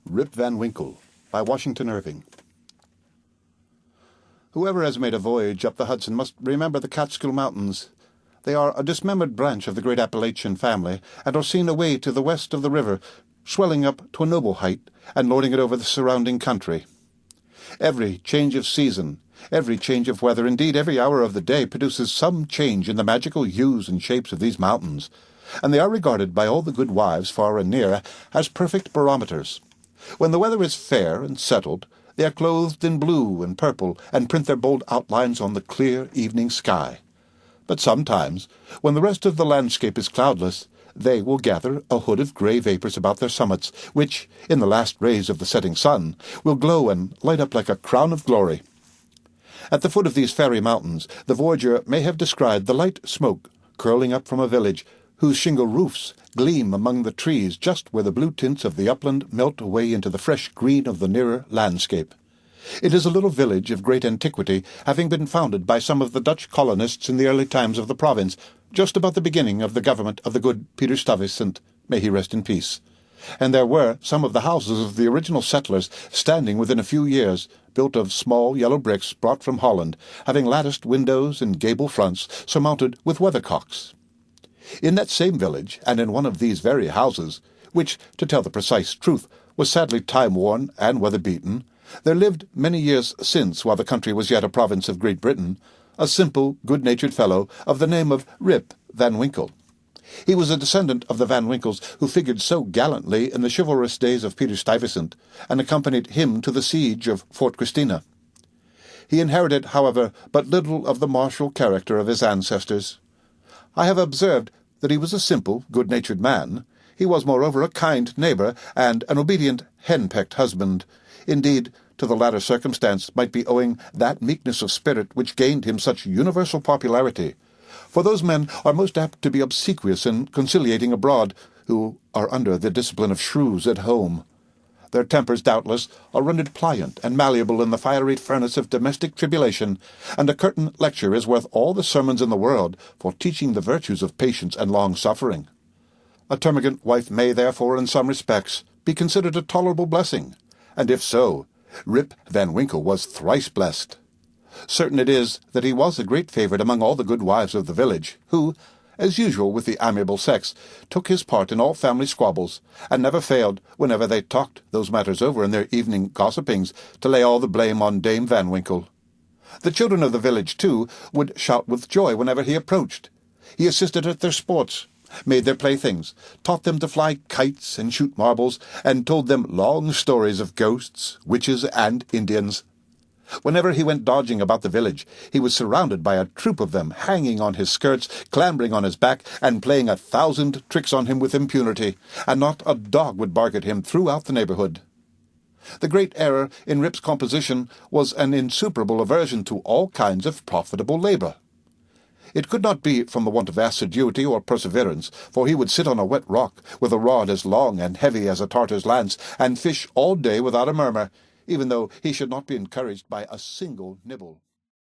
Rip Van Winkle by Washington Irving. Whoever has made a voyage up the Hudson must remember the Catskill Mountains. They are a dismembered branch of the great Appalachian family, and are seen away to the west of the river, swelling up to a noble height, and lording it over the surrounding country. Every change of season, every change of weather, indeed every hour of the day, produces some change in the magical hues and shapes of these mountains, and they are regarded by all the good wives, far and near, as perfect barometers. When the weather is fair and settled, they are clothed in blue and purple, and print their bold outlines on the clear evening sky. But sometimes, when the rest of the landscape is cloudless, they will gather a hood of grey vapours about their summits, which, in the last rays of the setting sun, will glow and light up like a crown of glory. At the foot of these fairy mountains, the voyager may have descried the light smoke curling up from a village, whose shingle roofs gleam among the trees just where the blue tints of the upland melt away into the fresh green of the nearer landscape. It is a little village of great antiquity, having been founded by some of the Dutch colonists in the early times of the province, just about the beginning of the government of the good Peter Stuyvesant, may he rest in peace. And there were some of the houses of the original settlers standing within a few years, built of small yellow bricks brought from Holland, having latticed windows and gable fronts surmounted with weathercocks. In that same village, and in one of these very houses, which, to tell the precise truth, was sadly time-worn and weather-beaten, there lived many years since, while the country was yet a province of Great Britain, a simple, good-natured fellow of the name of Rip Van Winkle. He was a descendant of the Van Winkles who figured so gallantly in the chivalrous days of Peter Stuyvesant, and accompanied him to the siege of Fort Christina. He inherited, however, but little of the martial character of his ancestors. I have observed that he was a simple, good-natured man. He was, moreover, a kind neighbour, and an obedient, hen-pecked husband. Indeed, to the latter circumstance might be owing that meekness of spirit which gained him such universal popularity. For those men are most apt to be obsequious and conciliating abroad, who are under the discipline of shrews at home. Their tempers, doubtless, are rendered pliant and malleable in the fiery furnace of domestic tribulation, and a curtain lecture is worth all the sermons in the world for teaching the virtues of patience and long-suffering. A termagant wife may, therefore, in some respects, be considered a tolerable blessing, and if so, Rip Van Winkle was thrice blessed. Certain it is that he was a great favourite among all the good wives of the village, who, as usual with the amiable sex, took his part in all family squabbles, and never failed, whenever they talked those matters over in their evening gossipings, to lay all the blame on Dame Van Winkle. The children of the village, too, would shout with joy whenever he approached. He assisted at their sports, made their playthings, taught them to fly kites and shoot marbles, and told them long stories of ghosts, witches, and Indians. Whenever he went dodging about the village, he was surrounded by a troop of them, hanging on his skirts, clambering on his back, and playing 1,000 tricks on him with impunity, and not a dog would bark at him throughout the neighbourhood. The great error in Rip's composition was an insuperable aversion to all kinds of profitable labour. It could not be from the want of assiduity or perseverance, for he would sit on a wet rock, with a rod as long and heavy as a Tartar's lance, and fish all day without a murmur, even though he should not be encouraged by a single nibble.